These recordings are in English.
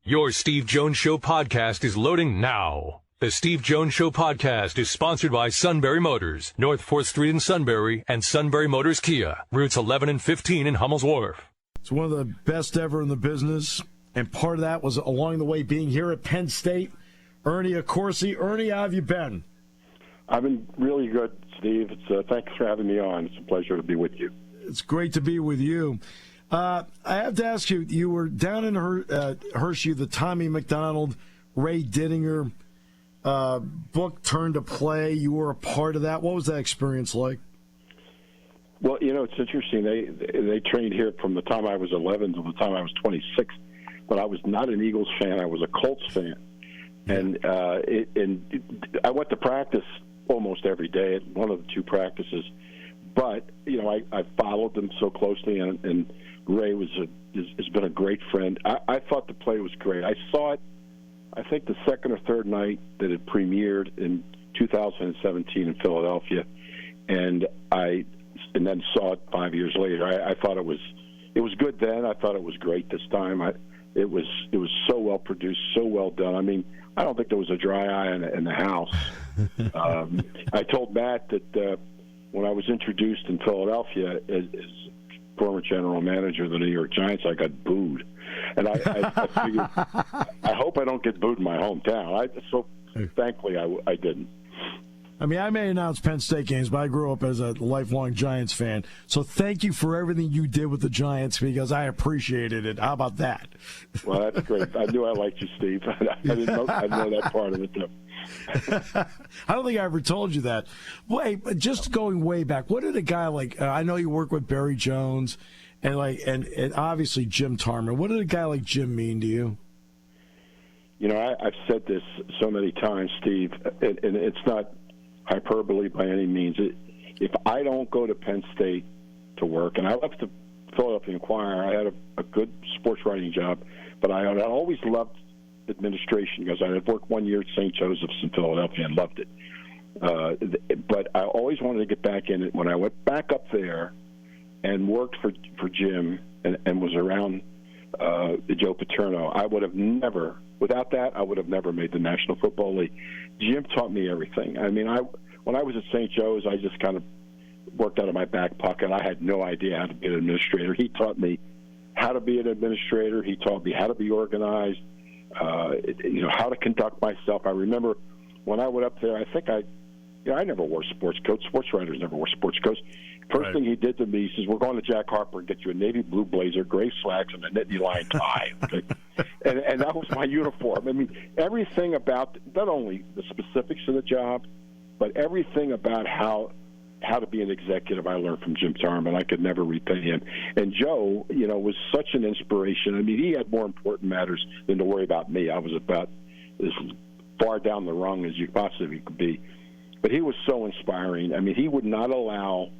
Your Steve Jones Show podcast is loading now. The Steve Jones Show podcast is sponsored by Sunbury Motors, North 4th Street in Sunbury, and Sunbury Motors Kia, routes 11 and 15 in Hummel's Wharf. It's one of the best ever in the business, and part of that was along the way being here at Penn State. Ernie Accorsi. Ernie, how have you been? I've been really good, Steve. Thanks for having me on. It's a pleasure to be with you. It's great to be with you. I have to ask you, you were down in Hershey, the Tommy McDonald, Ray Didinger book turned to play. You were a part of that. What was that experience like? Well, it's interesting. They trained here from the time I was 11 to the time I was 26, but I was not an Eagles fan. I was a Colts fan. And I went to practice almost every day at one of the two practices. But, I followed them so closely, and Ray has been a great friend. I thought the play was great. I saw it, I think, the second or third night that it premiered in 2017 in Philadelphia, and then saw it 5 years later. I thought it was good then. I thought it was great this time. It was so well produced, so well done. I mean, I don't think there was a dry eye in the house. I told Matt that when I was introduced in Philadelphia as former general manager of the New York Giants, I got booed. And I figured, I hope I don't get booed in my hometown. So thankfully I didn't. I mean, I may announce Penn State games, but I grew up as a lifelong Giants fan. So thank you for everything you did with the Giants, because I appreciated it. How about that? Well, that's great. I knew I liked you, Steve. I didn't know that part of it, though. I don't think I ever told you that. Wait, but just going way back, what did a guy like, I know you work with Barry Jones and obviously Jim Tarman. What did a guy like Jim mean to you? I've said this so many times, Steve, and it's not hyperbole by any means. If I don't go to Penn State to work, and I left the Philadelphia Inquirer, I had a good sports writing job, but I always loved administration because I had worked 1 year at St. Joseph's in Philadelphia and loved it. But I always wanted to get back in it. When I went back up there and worked for Jim and was around Joe Paterno, I would have never, without that, I would have never made the National Football League. Jim taught me everything. I mean, when I was at St. Joe's, I just kind of worked out of my back pocket. I had no idea how to be an administrator. He taught me how to be an administrator. He taught me how to be organized, how to conduct myself. I remember when I went up there, I think I never wore sports coats. Sports writers never wore sports coats. First thing he did to me, he says, "We're going to Jack Harper and get you a navy blue blazer, gray slacks, and a nittany line tie." Okay? and that was my uniform. I mean, everything about not only the specifics of the job, but everything about how to be an executive I learned from Jim Tarman. I could never repay him. And Joe, was such an inspiration. I mean, he had more important matters than to worry about me. I was about as far down the rung as you possibly could be. But he was so inspiring. I mean, he would not allow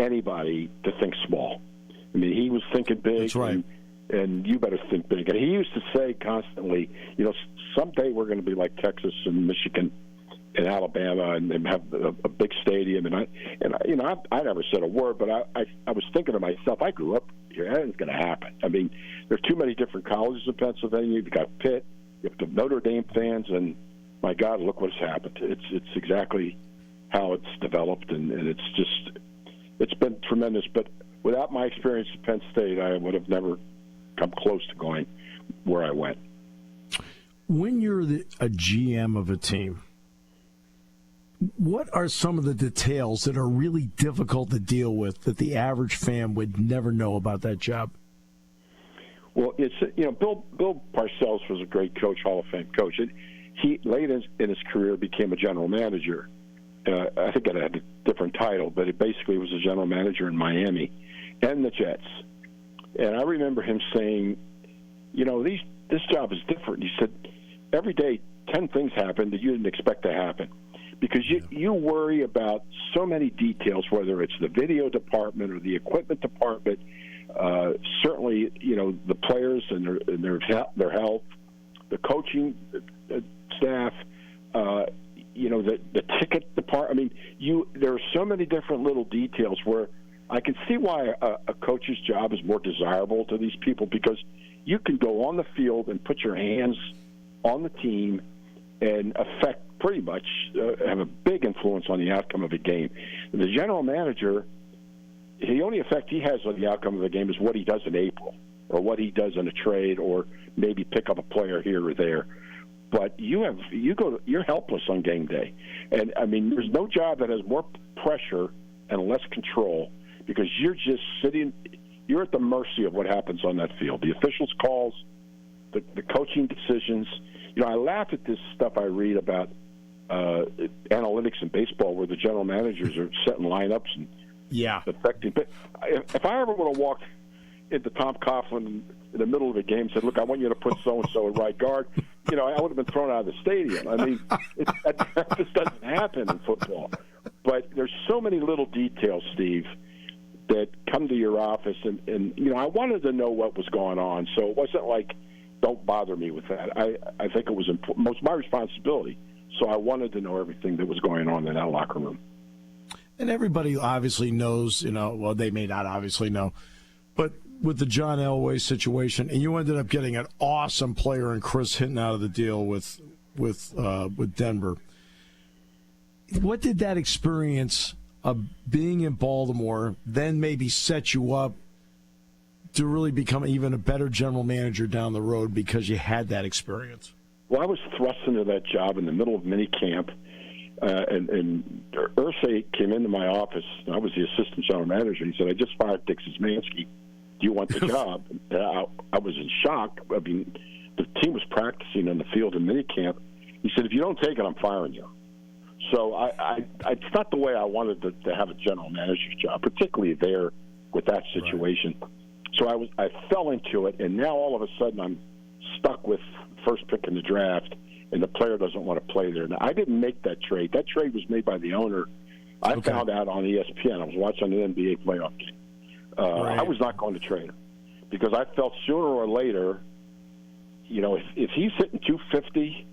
anybody to think small. I mean, he was thinking big. That's right. And you better think big. And he used to say constantly, someday we're going to be like Texas and Michigan and Alabama and have a big stadium. And I never said a word, but I was thinking to myself, I grew up here. That ain't going to happen. I mean, there's too many different colleges in Pennsylvania. You've got Pitt, you have the Notre Dame fans, and my God, look what's happened. It's exactly how it's developed, and it's been tremendous. But without my experience at Penn State, I would have never come close to going where I went. When you're a GM of a team, what are some of the details that are really difficult to deal with that the average fan would never know about that job? Well, it's Bill Parcells was a great coach, Hall of Fame coach. He late in his career became a general manager. I think it had a different title, but it basically was a general manager in Miami and the Jets. And I remember him saying, this job is different. He said, every day 10 things happen that you didn't expect to happen. Because you worry about so many details, whether it's the video department or the equipment department, certainly, the players and their health, the coaching staff, the ticket department. I mean, there are so many different little details where I can see why a coach's job is more desirable to these people, because you can go on the field and put your hands on the team and affect pretty much have a big influence on the outcome of a game. The general manager, the only effect he has on the outcome of the game is what he does in April or what he does in a trade or maybe pick up a player here or there. But you're helpless on game day. And, I mean, there's no job that has more pressure and less control because you're just sitting – you're at the mercy of what happens on that field. The officials' calls, the coaching decisions. You know, I laugh at this stuff I read about analytics in baseball where the general managers are setting lineups and affecting. But if I ever would have walked into Tom Coughlin in the middle of the game and said, look, I want you to put so-and-so at right guard, you know, I would have been thrown out of the stadium. I mean, that just doesn't happen in football. But there's so many little details, Steve, that come to your office. And you know, I wanted to know what was going on. So it wasn't like, don't bother me with that. I think it was most my responsibility. So I wanted to know everything that was going on in that locker room. And everybody obviously knows, you know, well, they may not obviously know, but with the John Elway situation, and you ended up getting an awesome player in Chris Hinton out of the deal with Denver. What did that experience of being in Baltimore then maybe set you up to really become even a better general manager down the road because you had that experience? Well, I was thrust into that job in the middle of minicamp, and Irsay came into my office. I was the assistant general manager. He said, I just fired Dick Szymanski. Do you want the job? I was in shock. I mean, the team was practicing on the field in minicamp. He said, if you don't take it, I'm firing you. So it's not the way I wanted to have a general manager's job, particularly there with that situation. Right. So I fell into it, and now all of a sudden I'm stuck with first pick in the draft, and the player doesn't want to play there. Now, I didn't make that trade. That trade was made by the owner. I found out on ESPN. I was watching the NBA playoff game. I was not going to trade him because I felt sooner or later, you know, if he's hitting 250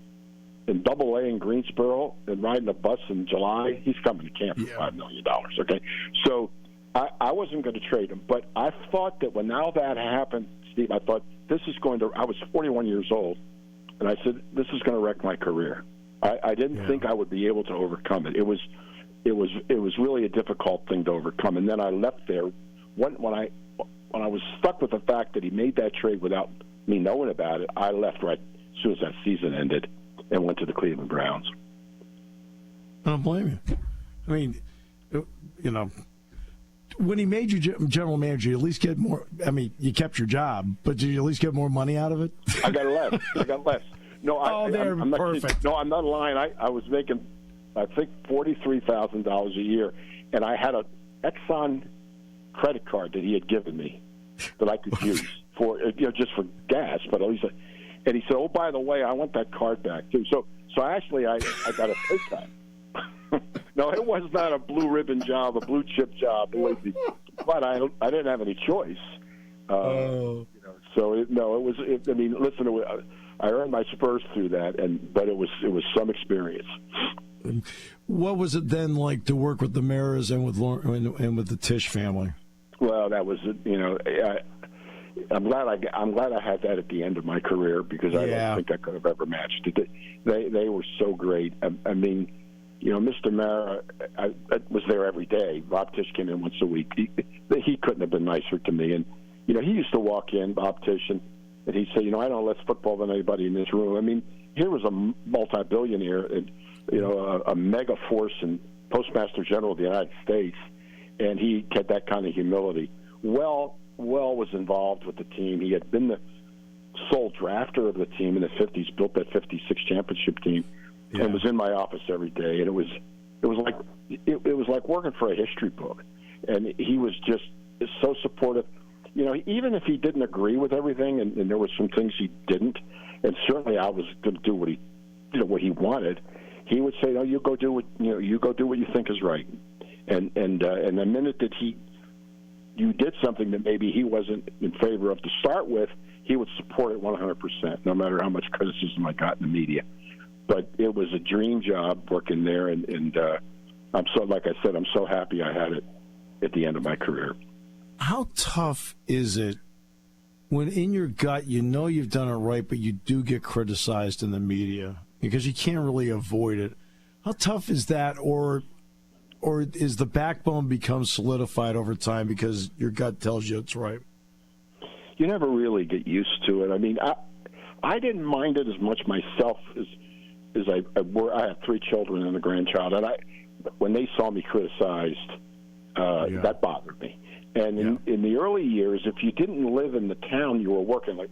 in Double-A in Greensboro and riding a bus in July, he's coming to camp for $5 million, okay? So I wasn't going to trade him, but I thought that when now that happened, Steve, I thought this is going to – I was 41 years old, and I said, this is going to wreck my career. I didn't think I would be able to overcome it. It was really a difficult thing to overcome, and then I left there. When I was stuck with the fact that he made that trade without me knowing about it, I left right as soon as that season ended and went to the Cleveland Browns. I don't blame you. I mean, you know, when he made you general manager, you at least get more. I mean, you kept your job, but did you at least get more money out of it? I got less. No, I'm not perfect. No, I'm not lying. I was making, I think, $43,000 a year, and I had a Exxon credit card that he had given me that I could use for, you know, just for gas. But at least, and he said, "Oh, by the way, I want that card back too." So actually, I got a pay cut. No, it was not a blue ribbon job, a blue chip job, but I didn't have any choice. You know, so it was. I mean, listen, I earned my spurs through that, but it was some experience. What was it then like to work with the Maras and with Lauren, and with the Tisch family? Well, that was, you know, I'm glad I had that at the end of my career because I don't think I could have ever matched it. They were so great. I mean, you know, Mr. Mara, I was there every day. Bob Tisch came in once a week. He couldn't have been nicer to me. And, you know, he used to walk in, Bob Tisch, and he'd say, you know, I know less football than anybody in this room. I mean, here was a multi-billionaire, and, you know, a mega force and Postmaster General of the United States, and he had that kind of humility. Well was involved with the team. He had been the sole drafter of the team in the 50s, built that 56 championship team, and was in my office every day. And it was like working for a history book. And he was just so supportive. You know, even if he didn't agree with everything, and there were some things he didn't, and certainly I was going to do what he wanted. He would say, "No, you go do what you think is right." And the minute that you did something that maybe he wasn't in favor of to start with, he would support it 100%, no matter how much criticism I got in the media. But it was a dream job working there, and I'm so happy I had it at the end of my career. How tough is it when in your gut you know you've done it right, but you do get criticized in the media because you can't really avoid it. How tough is that, or is the backbone become solidified over time because your gut tells you it's right? You never really get used to it. I mean, I didn't mind it as much myself as I have 3 children and a grandchild, and when they saw me criticized, that bothered me. And in the early years, if you didn't live in the town you were working, like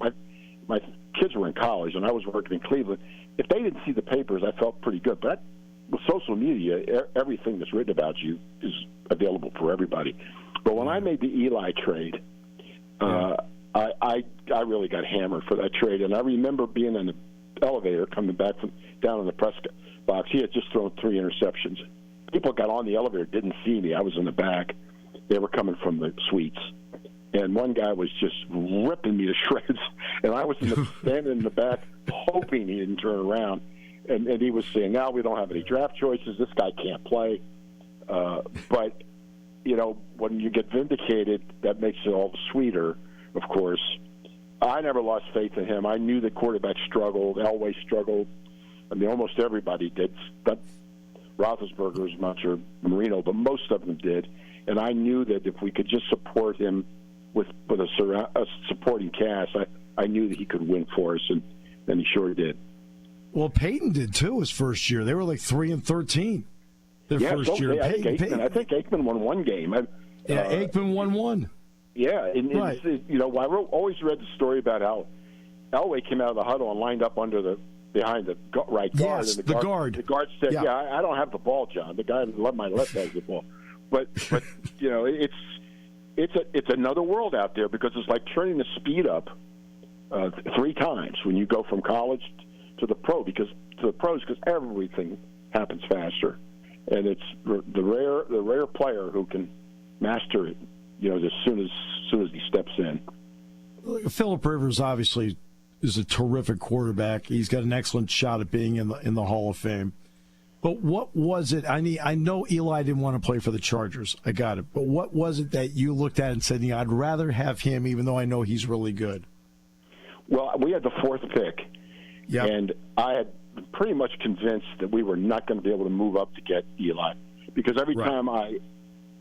my kids were in college and I was working in Cleveland, if they didn't see the papers, I felt pretty good. But with social media, everything that's written about you is available for everybody. But when I made the Eli trade, I really got hammered for that trade. And I remember being in the elevator coming back from down in the press box. He had just thrown 3 interceptions. People got on the elevator, didn't see me. I was in the back. They were coming from the suites. And one guy was just ripping me to shreds. And I was standing in the back hoping he didn't turn around. And he was saying, now we don't have any draft choices. This guy can't play. But, you know, when you get vindicated, that makes it all the sweeter, of course. I never lost faith in him. I knew the quarterback struggled. Elway struggled. I mean, almost everybody did. But Roethlisberger as much, or Marino, but most of them did. And I knew that if we could just support him with a supporting cast, I knew that he could win for us, and he sure did. Well, Peyton did too his first year. They were like 3-13 their first year. I think Aikman won 1 game. Aikman won 1. Yeah, right. You know, I always read the story about how Elway came out of the huddle and lined up behind the right guard. Yes, and the guard. The guard said, I don't have the ball, John. The guy on my left has the ball. But you know, it's another world out there because it's like turning the speed up 3 times when you go from college to the pros because everything happens faster, and it's the rare player who can master it. You know, as soon as he steps in. Phillip Rivers obviously is a terrific quarterback. He's got an excellent shot at being in the Hall of Fame. But what was it? I know Eli didn't want to play for the Chargers. I got it. But what was it that you looked at and said, I'd rather have him, even though I know he's really good? Well, we had the 4th pick, and I had pretty much convinced that we were not going to be able to move up to get Eli because every time I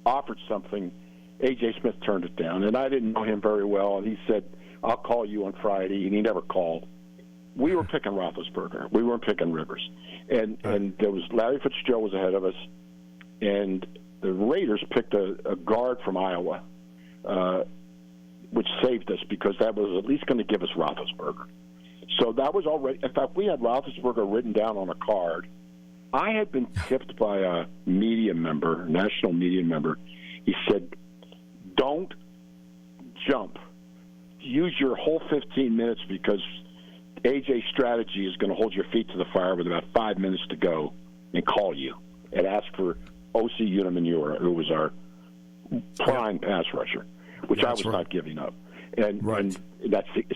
offered something, A.J. Smith turned it down, and I didn't know him very well, and he said, I'll call you on Friday, and he never called. We were picking Roethlisberger. We weren't picking Rivers. And there was Larry Fitzgerald was ahead of us, and the Raiders picked a guard from Iowa, which saved us because that was at least going to give us Roethlisberger. So that was already – in fact, we had Roethlisberger written down on a card. I had been tipped by a media member, national media member. He said, don't jump. Use your whole 15 minutes because AJ's strategy is going to hold your feet to the fire with about 5 minutes to go and call you and ask for O.C. Unimanura, who was our prime pass rusher, which I was not giving up. And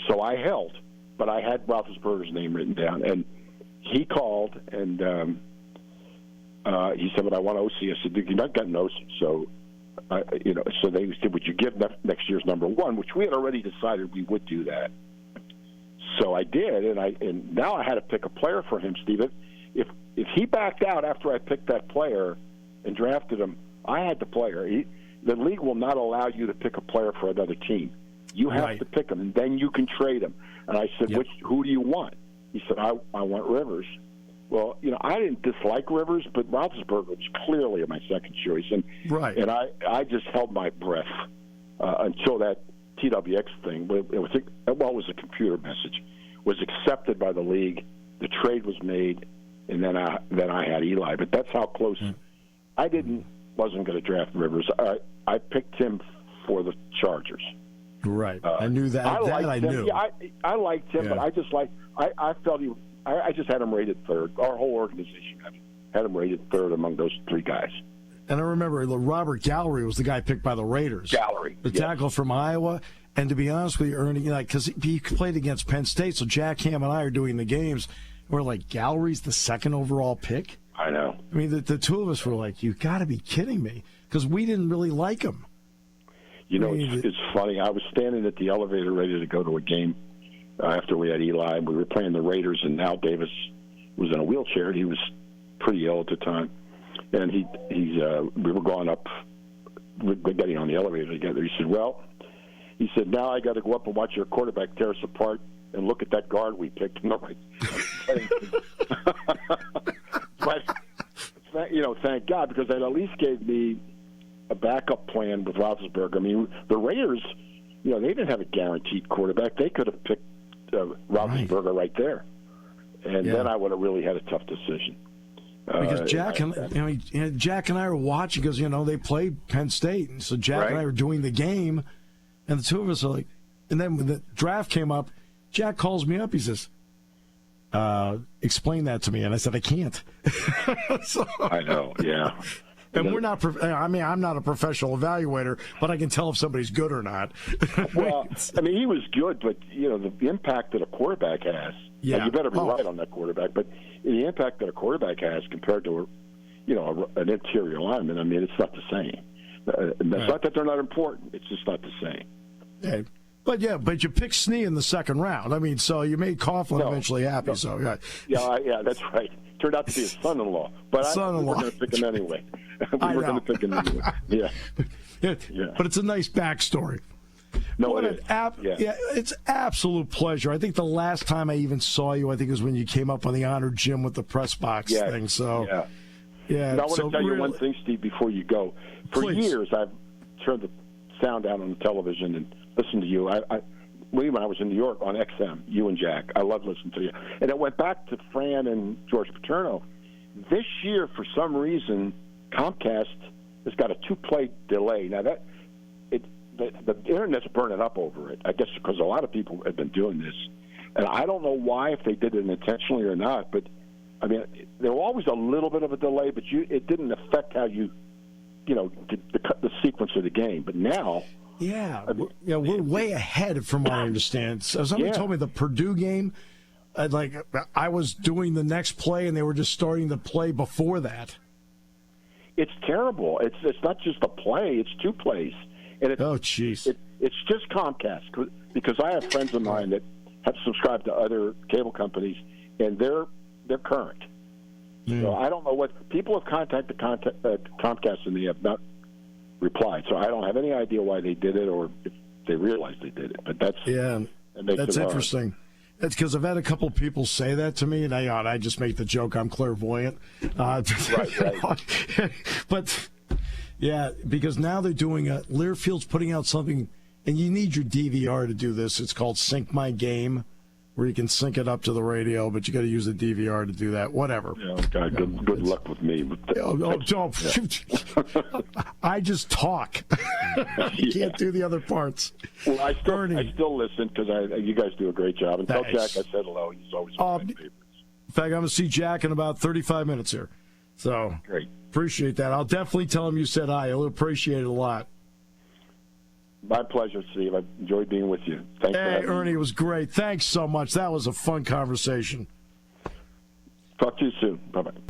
so I held, but I had Roethlisberger's name written down. And he called, and he said, but I want O.C. I said, you're not getting O.C. So so they said, would you give next year's number 1, which we had already decided we would do that. So I did, and now I had to pick a player for him, Steve. If he backed out after I picked that player and drafted him, I had the player. The league will not allow you to pick a player for another team. You have to pick him, and then you can trade him. And I said, who do you want? He said, I want Rivers. Well, I didn't dislike Rivers, but Roethlisberger was clearly my second choice. And I just held my breath until that TWX thing, it was a computer message, was accepted by the league. The trade was made, and then I had Eli. But that's how close. I wasn't going to draft Rivers. I picked him for the Chargers. Right. I knew that. I knew. Yeah, I liked him, but I felt I just had him rated 3rd. Our whole organization had him rated 3rd among those 3 guys. And I remember Robert Gallery was the guy picked by the Raiders. The tackle from Iowa. And to be honest with you, Ernie, because he played against Penn State, so Jack Ham and I are doing the games. We're like, Gallery's the 2nd overall pick? I know. I mean, the 2 of us were like, you got to be kidding me, because we didn't really like him. You know, it's funny. I was standing at the elevator ready to go to a game after we had Eli. We were playing the Raiders, and Al Davis was in a wheelchair. He was pretty ill at the time, and we were going up, we're getting on the elevator together. He said, now I got to go up and watch your quarterback tear us apart and look at that guard we picked. And I'm like, but thank God, because that at least gave me a backup plan with Roethlisberger. I mean, the Raiders, they didn't have a guaranteed quarterback. They could have picked Roethlisberger right there, and then I would have really had a tough decision. Because Jack and I were watching because they played Penn State, and so Jack and I were doing the game, and the two of us are like, and then when the draft came up, Jack calls me up. He says, "Explain that to me," and I said, "I can't." I know, yeah. And we're not. I'm not a professional evaluator, but I can tell if somebody's good or not. Well, I mean, he was good, but the impact that a quarterback has. Yeah, you better be right on that quarterback. But the impact that a quarterback has compared to, an interior lineman. I mean, it's not the same. It's not that they're not important. It's just not the same. Yeah. But you picked Snee in the second round. I mean, so you made Coughlin eventually happy. No. So yeah, that's right. Turned out to be his son-in-law, but we were going to pick him anyway. We were going to pick him anyway. Yeah. But it's a nice backstory. No, it's absolute pleasure. I think the last time I even saw you, I think it was when you came up on the Honor Gym with the press box thing. So yeah. Now, I want to tell you one thing, Steve, before you go. For years, I've turned the sound down on the television and listened to you. When I was in New York on XM, you and Jack, I love listening to you. And it went back to Fran and George Paterno. This year, for some reason, Comcast has got a 2-play delay. Now, the Internet's burning up over it, I guess, because a lot of people have been doing this. And I don't know why, if they did it intentionally or not, but, I mean, there was always a little bit of a delay, but it didn't affect how you did the sequence of the game. But now... we're way ahead from what I understand. So somebody told me the Purdue game, I was doing the next play, and they were just starting the play before that. It's terrible. It's not just a play; it's 2 plays. And it's just Comcast, because I have friends of mine that have subscribed to other cable companies, and they're current. So I don't know what people have contacted Comcast, and they have not replied. So I don't have any idea why they did it or if they realized they did it. But that's interesting. That's because I've had a couple people say that to me, and I just make the joke I'm clairvoyant. Right. But because now they're doing Learfield's putting out something, and you need your DVR to do this. It's called Sync My Game, where you can sync it up to the radio, but you got to use the DVR to do that. Whatever. Yeah, God, good luck with me. I just talk. I can't do the other parts. Well, I still listen because you guys do a great job. And tell Jack I said hello. He's always one of my favorites. In fact, I'm going to see Jack in about 35 minutes here. So great. Appreciate that. I'll definitely tell him you said hi. He'll appreciate it a lot. My pleasure, Steve. I enjoyed being with you. Thanks for having Ernie, me. it was great. Thanks so much. That was a fun conversation. Talk to you soon. Bye-bye.